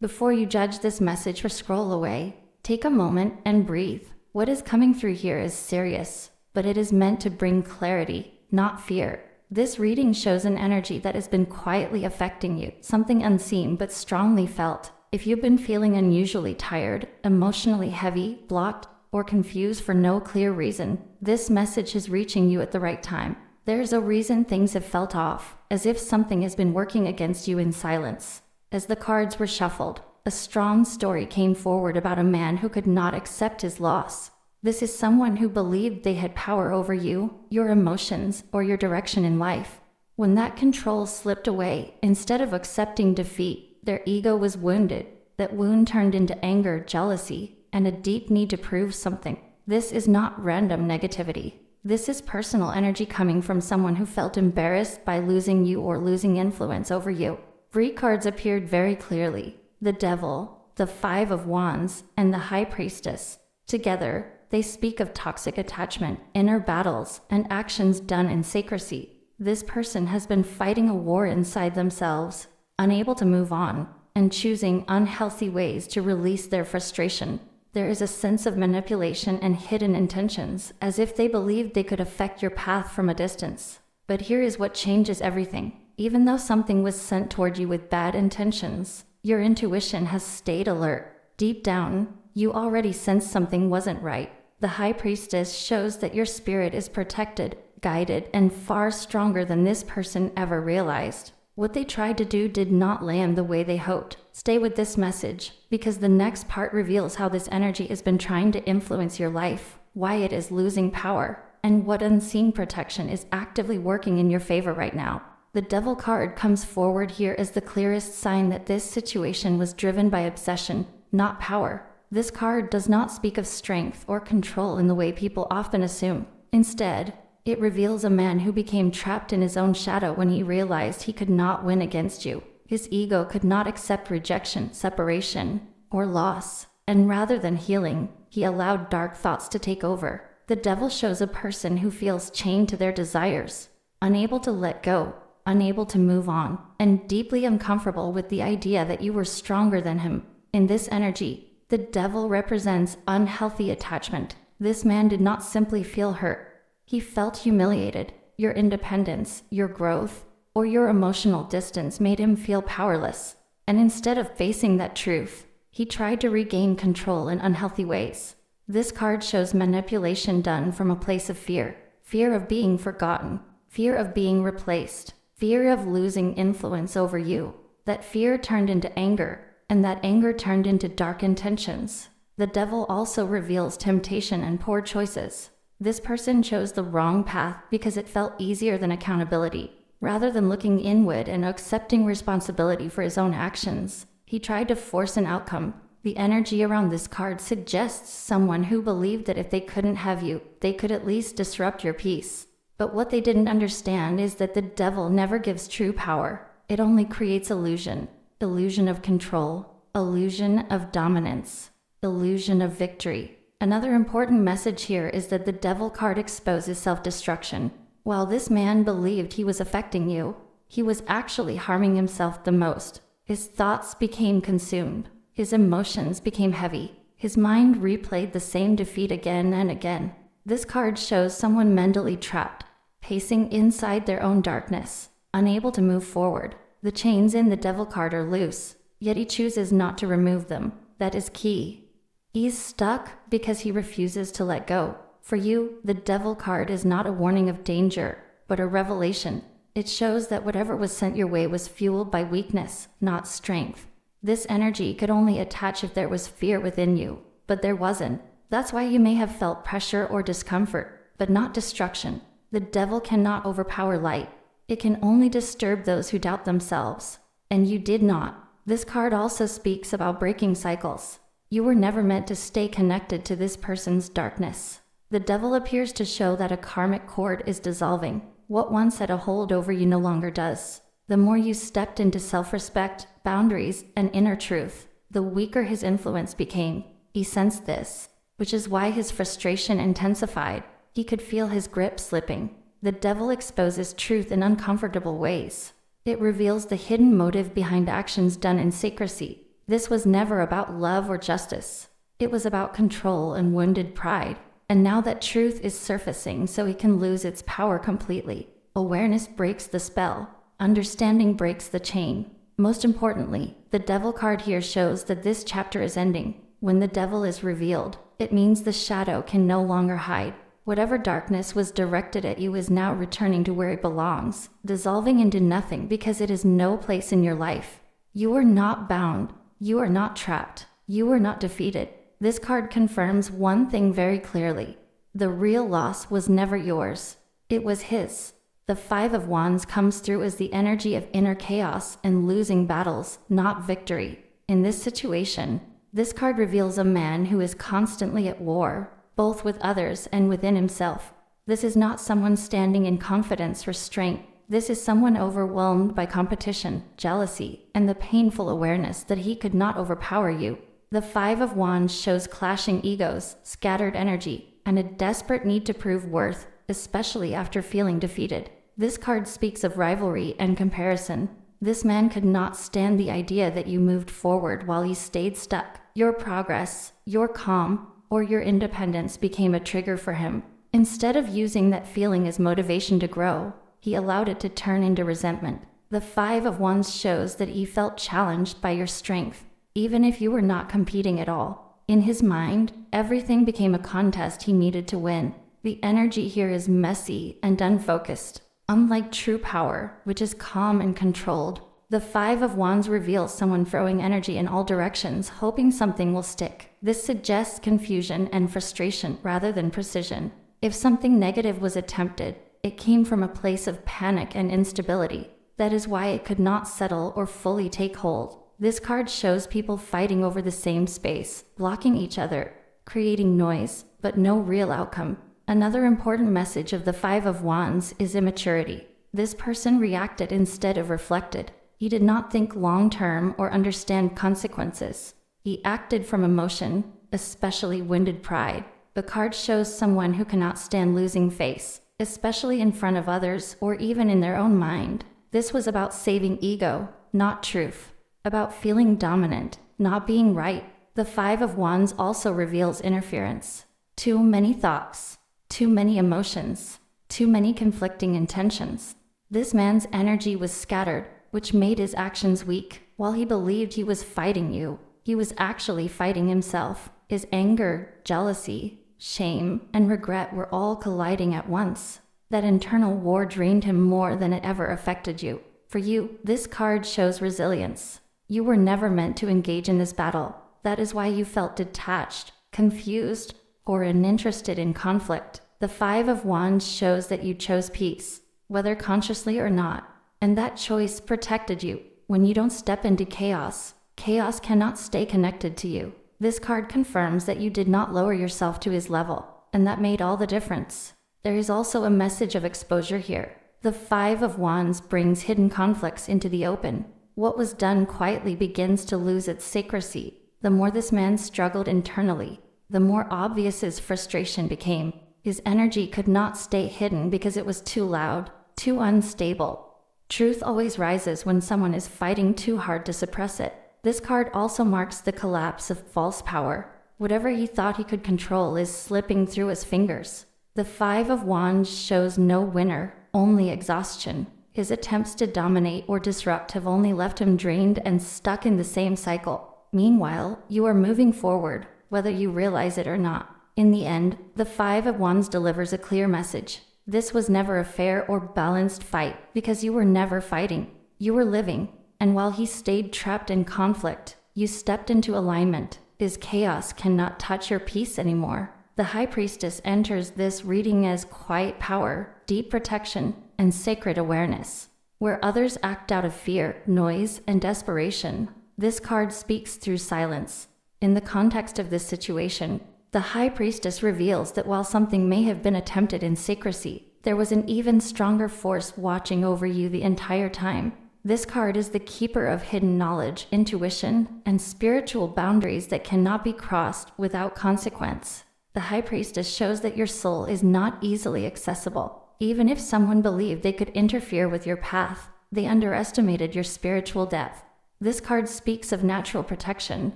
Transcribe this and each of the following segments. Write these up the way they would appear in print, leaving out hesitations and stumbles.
Before you judge this message or scroll away, take a moment and breathe. What is coming through here is serious, but it is meant to bring clarity, not fear. This reading shows an energy that has been quietly affecting you, something unseen but strongly felt. If you've been feeling unusually tired, emotionally heavy, blocked, or confused for no clear reason, this message is reaching you at the right time. There's a reason things have felt off, as if something has been working against you in silence. As the cards were shuffled, a strong story came forward about a man who could not accept his loss. This is someone who believed they had power over you, your emotions, or your direction in life. When that control slipped away, instead of accepting defeat, their ego was wounded. That wound turned into anger, jealousy, and a deep need to prove something. This is not random negativity. This is personal energy coming from someone who felt embarrassed by losing you or losing influence over you. Three cards appeared very clearly: the Devil, the Five of Wands, and the High Priestess. Together, they speak of toxic attachment, inner battles, and actions done in secrecy. This person has been fighting a war inside themselves, unable to move on, and choosing unhealthy ways to release their frustration. There is a sense of manipulation and hidden intentions, as if they believed they could affect your path from a distance. But here is what changes everything. Even though something was sent toward you with bad intentions, your intuition has stayed alert. Deep down, you already sensed something wasn't right. The High Priestess shows that your spirit is protected, guided, and far stronger than this person ever realized. What they tried to do did not land the way they hoped. Stay with this message, because the next part reveals how this energy has been trying to influence your life, why it is losing power, and what unseen protection is actively working in your favor right now. The Devil card comes forward here as the clearest sign that this situation was driven by obsession, not power. This card does not speak of strength or control in the way people often assume. Instead, it reveals a man who became trapped in his own shadow when he realized he could not win against you. His ego could not accept rejection, separation, or loss, and rather than healing, he allowed dark thoughts to take over. The Devil shows a person who feels chained to their desires, unable to let go, unable to move on, and deeply uncomfortable with the idea that you were stronger than him. In this energy, the Devil represents unhealthy attachment. This man did not simply feel hurt. He felt humiliated. Your independence, your growth, or your emotional distance made him feel powerless. And instead of facing that truth, he tried to regain control in unhealthy ways. This card shows manipulation done from a place of fear. Fear of being forgotten. Fear of being replaced. Fear of losing influence over you. That fear turned into anger, and that anger turned into dark intentions. The Devil also reveals temptation and poor choices. This person chose the wrong path because it felt easier than accountability. Rather than looking inward and accepting responsibility for his own actions, he tried to force an outcome. The energy around this card suggests someone who believed that if they couldn't have you, they could at least disrupt your peace. But what they didn't understand is that the Devil never gives true power. It only creates illusion. Illusion of control, illusion of dominance, illusion of victory. Another important message here is that the Devil card exposes self-destruction. While this man believed he was affecting you, he was actually harming himself the most. His thoughts became consumed. His emotions became heavy. His mind replayed the same defeat again and again. This card shows someone mentally trapped, pacing inside their own darkness, unable to move forward. The chains in the Devil card are loose, yet he chooses not to remove them. That is key. He's stuck because he refuses to let go. For you, the Devil card is not a warning of danger, but a revelation. It shows that whatever was sent your way was fueled by weakness, not strength. This energy could only attach if there was fear within you, but there wasn't. That's why you may have felt pressure or discomfort, but not destruction. The Devil cannot overpower light. It can only disturb those who doubt themselves. And you did not. This card also speaks about breaking cycles. You were never meant to stay connected to this person's darkness. The Devil appears to show that a karmic cord is dissolving. What once had a hold over you no longer does. The more you stepped into self-respect, boundaries, and inner truth, the weaker his influence became. He sensed this, which is why his frustration intensified. He could feel his grip slipping. The Devil exposes truth in uncomfortable ways. It reveals the hidden motive behind actions done in secrecy. This was never about love or justice. It was about control and wounded pride. And now that truth is surfacing so it can lose its power completely. Awareness breaks the spell. Understanding breaks the chain. Most importantly, the devil card here shows that this chapter is ending. When the devil is revealed, it means the shadow can no longer hide. Whatever darkness was directed at you is now returning to where it belongs, dissolving into nothing because it has no place in your life. You are not bound. You are not trapped. You are not defeated. This card confirms one thing very clearly. The real loss was never yours. It was his. The Five of Wands comes through as the energy of inner chaos and losing battles, not victory. In this situation, this card reveals a man who is constantly at war, both with others and within himself. This is not someone standing in confidence or strength. This is someone overwhelmed by competition, jealousy, and the painful awareness that he could not overpower you. The Five of Wands shows clashing egos, scattered energy, and a desperate need to prove worth, especially after feeling defeated. This card speaks of rivalry and comparison. This man could not stand the idea that you moved forward while he stayed stuck. Your progress, your calm, or your independence became a trigger for him. Instead of using that feeling as motivation to grow, he allowed it to turn into resentment. The Five of Wands shows that he felt challenged by your strength, even if you were not competing at all. In his mind, everything became a contest he needed to win. The energy here is messy and unfocused. Unlike true power, which is calm and controlled, the Five of Wands reveals someone throwing energy in all directions, hoping something will stick. This suggests confusion and frustration rather than precision. If something negative was attempted, it came from a place of panic and instability. That is why it could not settle or fully take hold. This card shows people fighting over the same space, blocking each other, creating noise, but no real outcome. Another important message of the Five of Wands is immaturity. This person reacted instead of reflected. He did not think long-term or understand consequences. He acted from emotion, especially wounded pride. The card shows someone who cannot stand losing face, especially in front of others or even in their own mind. This was about saving ego, not truth. About feeling dominant, not being right. The Five of Wands also reveals interference. Too many thoughts. Too many emotions, too many conflicting intentions. This man's energy was scattered, which made his actions weak. While he believed he was fighting you, he was actually fighting himself. His anger, jealousy, shame, and regret were all colliding at once. That internal war drained him more than it ever affected you. For you, this card shows resilience. You were never meant to engage in this battle. That is why you felt detached, confused, or uninterested in conflict. The Five of Wands shows that you chose peace, whether consciously or not, and that choice protected you. When you don't step into chaos, chaos cannot stay connected to you. This card confirms that you did not lower yourself to his level, and that made all the difference. There is also a message of exposure here. The Five of Wands brings hidden conflicts into the open. What was done quietly begins to lose its secrecy. The more this man struggled internally, the more obvious his frustration became. His energy could not stay hidden because it was too loud, too unstable. Truth always rises when someone is fighting too hard to suppress it. This card also marks the collapse of false power. Whatever he thought he could control is slipping through his fingers. The Five of Wands shows no winner, only exhaustion. His attempts to dominate or disrupt have only left him drained and stuck in the same cycle. Meanwhile, you are moving forward, whether you realize it or not. In the end, the Five of Wands delivers a clear message. This was never a fair or balanced fight because you were never fighting. You were living. And while he stayed trapped in conflict, you stepped into alignment. His chaos cannot touch your peace anymore. The High Priestess enters this reading as quiet power, deep protection, and sacred awareness. Where others act out of fear, noise, and desperation, this card speaks through silence. In the context of this situation, the High Priestess reveals that while something may have been attempted in secrecy, there was an even stronger force watching over you the entire time. This card is the keeper of hidden knowledge, intuition, and spiritual boundaries that cannot be crossed without consequence. The High Priestess shows that your soul is not easily accessible. Even if someone believed they could interfere with your path, they underestimated your spiritual depth. This card speaks of natural protection,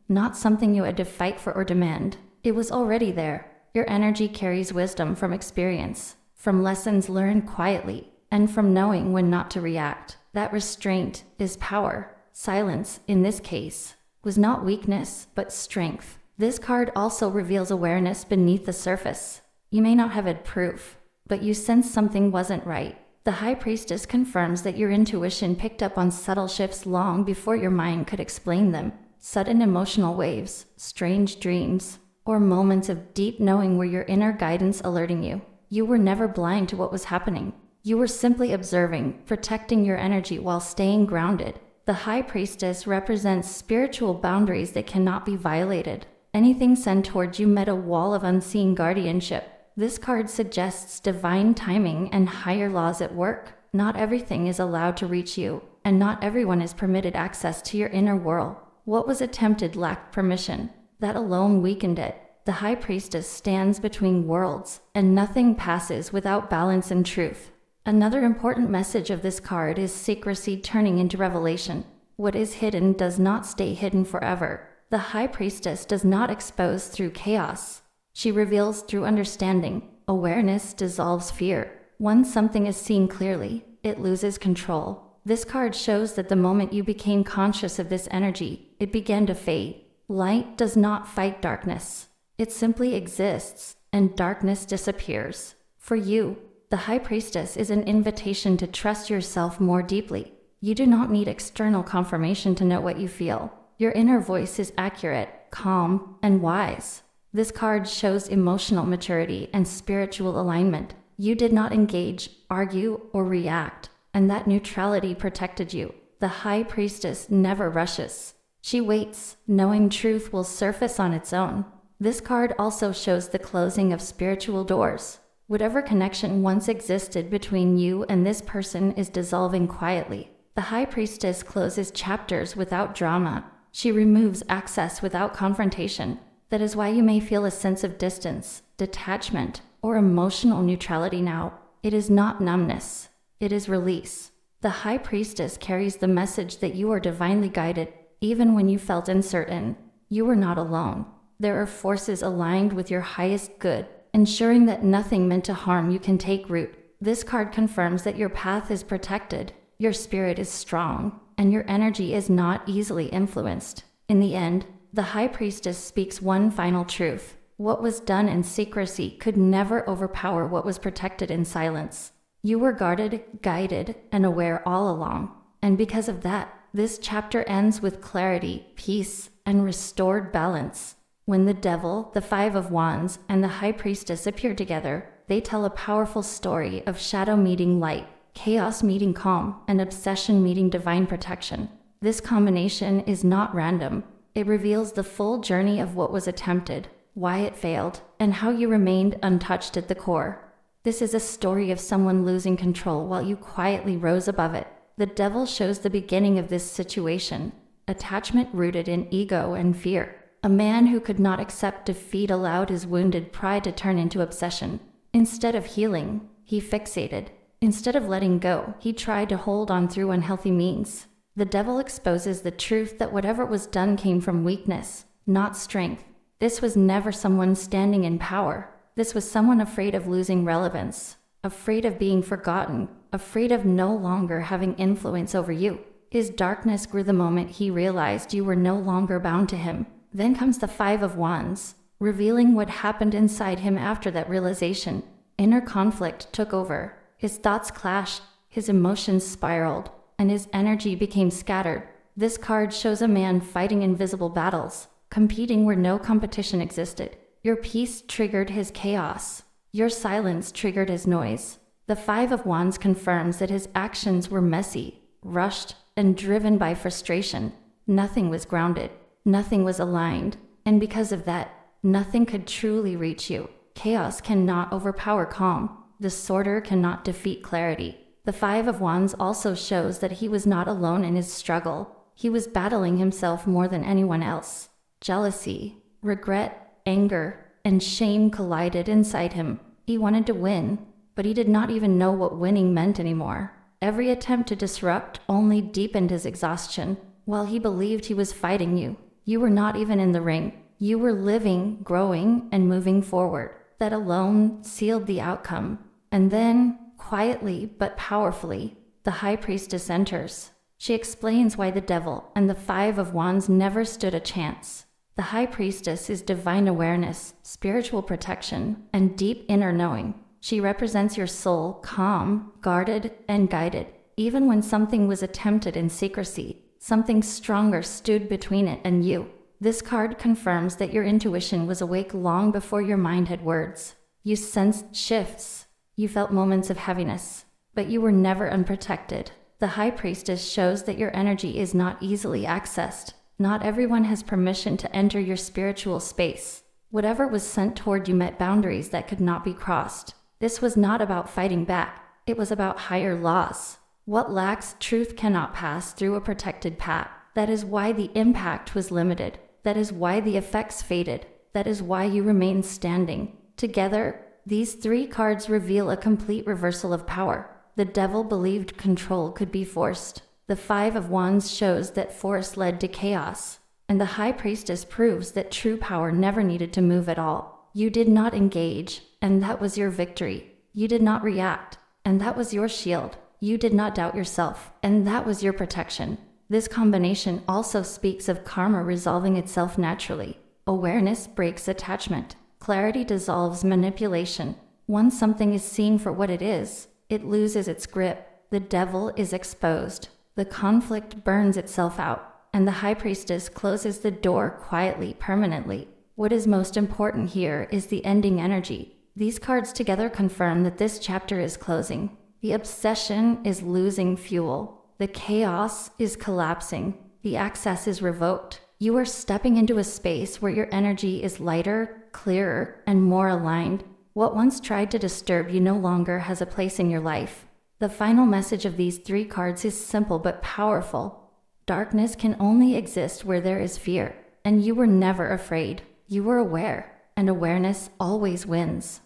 not something you had to fight for or demand. It was already there. Your energy carries wisdom from experience, from lessons learned quietly, and from knowing when not to react. That restraint is power. Silence, in this case, was not weakness, but strength. This card also reveals awareness beneath the surface. You may not have had proof, but you sense something wasn't right. The High Priestess confirms that your intuition picked up on subtle shifts long before your mind could explain them. Sudden emotional waves, strange dreams, or moments of deep knowing were your inner guidance alerting you. You were never blind to what was happening. You were simply observing, protecting your energy while staying grounded. The High Priestess represents spiritual boundaries that cannot be violated. Anything sent towards you met a wall of unseen guardianship. This card suggests divine timing and higher laws at work. Not everything is allowed to reach you, and not everyone is permitted access to your inner world. What was attempted lacked permission. That alone weakened it. The High Priestess stands between worlds, and nothing passes without balance and truth. Another important message of this card is secrecy turning into revelation. What is hidden does not stay hidden forever. The High Priestess does not expose through chaos. She reveals through understanding. Awareness dissolves fear. Once something is seen clearly, it loses control. This card shows that the moment you became conscious of this energy, it began to fade. Light does not fight darkness. It simply exists, and darkness disappears. For you, the High Priestess is an invitation to trust yourself more deeply. You do not need external confirmation to know what you feel. Your inner voice is accurate, calm, and wise. This card shows emotional maturity and spiritual alignment. You did not engage, argue, or react, and that neutrality protected you. The High Priestess never rushes. She waits, knowing truth will surface on its own. This card also shows the closing of spiritual doors. Whatever connection once existed between you and this person is dissolving quietly. The High Priestess closes chapters without drama. She removes access without confrontation. That is why you may feel a sense of distance, detachment, or emotional neutrality now. It is not numbness. It is release. The High Priestess carries the message that you are divinely guided, even when you felt uncertain. You are not alone. There are forces aligned with your highest good, ensuring that nothing meant to harm you can take root. This card confirms that your path is protected, your spirit is strong, and your energy is not easily influenced. In the end, the High Priestess speaks one final truth. What was done in secrecy could never overpower what was protected in silence. You were guarded, guided, and aware all along. And because of that, this chapter ends with clarity, peace, and restored balance. When the Devil, the Five of Wands, and the High Priestess appear together, they tell a powerful story of shadow meeting light, chaos meeting calm, and obsession meeting divine protection. This combination is not random. It reveals the full journey of what was attempted, why it failed, and how you remained untouched at the core. This is a story of someone losing control while you quietly rose above it. The Devil shows the beginning of this situation, attachment rooted in ego and fear. A man who could not accept defeat allowed his wounded pride to turn into obsession. Instead of healing, he fixated. Instead of letting go, he tried to hold on through unhealthy means. The Devil exposes the truth that whatever was done came from weakness, not strength. This was never someone standing in power. This was someone afraid of losing relevance, afraid of being forgotten, afraid of no longer having influence over you. His darkness grew the moment he realized you were no longer bound to him. Then comes the Five of Wands, revealing what happened inside him after that realization. Inner conflict took over. His thoughts clashed, his emotions spiraled, and his energy became scattered. This card shows a man fighting invisible battles, competing where no competition existed. Your peace triggered his chaos. Your silence triggered his noise. The Five of Wands confirms that his actions were messy, rushed, and driven by frustration. Nothing was grounded. Nothing was aligned. And because of that, nothing could truly reach you. Chaos cannot overpower calm. Disorder cannot defeat clarity. The Five of Wands also shows that he was not alone in his struggle. He was battling himself more than anyone else. Jealousy, regret, anger, and shame collided inside him. He wanted to win, but he did not even know what winning meant anymore. Every attempt to disrupt only deepened his exhaustion. while he believed he was fighting you. You were not even in the ring. You were living, growing, and moving forward. That alone sealed the outcome. And then, quietly but powerfully, the High Priestess enters. She explains why the devil and the Five of Wands never stood a chance. The High Priestess is divine awareness, spiritual protection, and deep inner knowing. She represents your soul, calm, guarded, and guided. Even when something was attempted in secrecy, something stronger stood between it and you. This card confirms that your intuition was awake long before your mind had words. You sensed shifts. You felt moments of heaviness. But you were never unprotected. The High Priestess shows that your energy is not easily accessed. Not everyone has permission to enter your spiritual space. Whatever was sent toward you met boundaries that could not be crossed. This was not about fighting back. It was about higher laws. What lacks truth cannot pass through a protected path. That is why the impact was limited. That is why the effects faded. That is why you remain standing. Together, these three cards reveal a complete reversal of power. The devil believed control could be forced. The Five of Wands shows that force led to chaos. And the High Priestess proves that true power never needed to move at all. You did not engage, and that was your victory. You did not react, and that was your shield. You did not doubt yourself, and that was your protection. This combination also speaks of karma resolving itself naturally. Awareness breaks attachment. Clarity dissolves manipulation. Once something is seen for what it is, it loses its grip. The devil is exposed. The conflict burns itself out, and the High Priestess closes the door quietly, permanently. What is most important here is the ending energy. These cards together confirm that this chapter is closing. The obsession is losing fuel. The chaos is collapsing. The access is revoked. You are stepping into a space where your energy is lighter, clearer, and more aligned. What once tried to disturb you no longer has a place in your life. The final message of these three cards is simple but powerful. Darkness can only exist where there is fear, and you were never afraid. You were aware, and awareness always wins.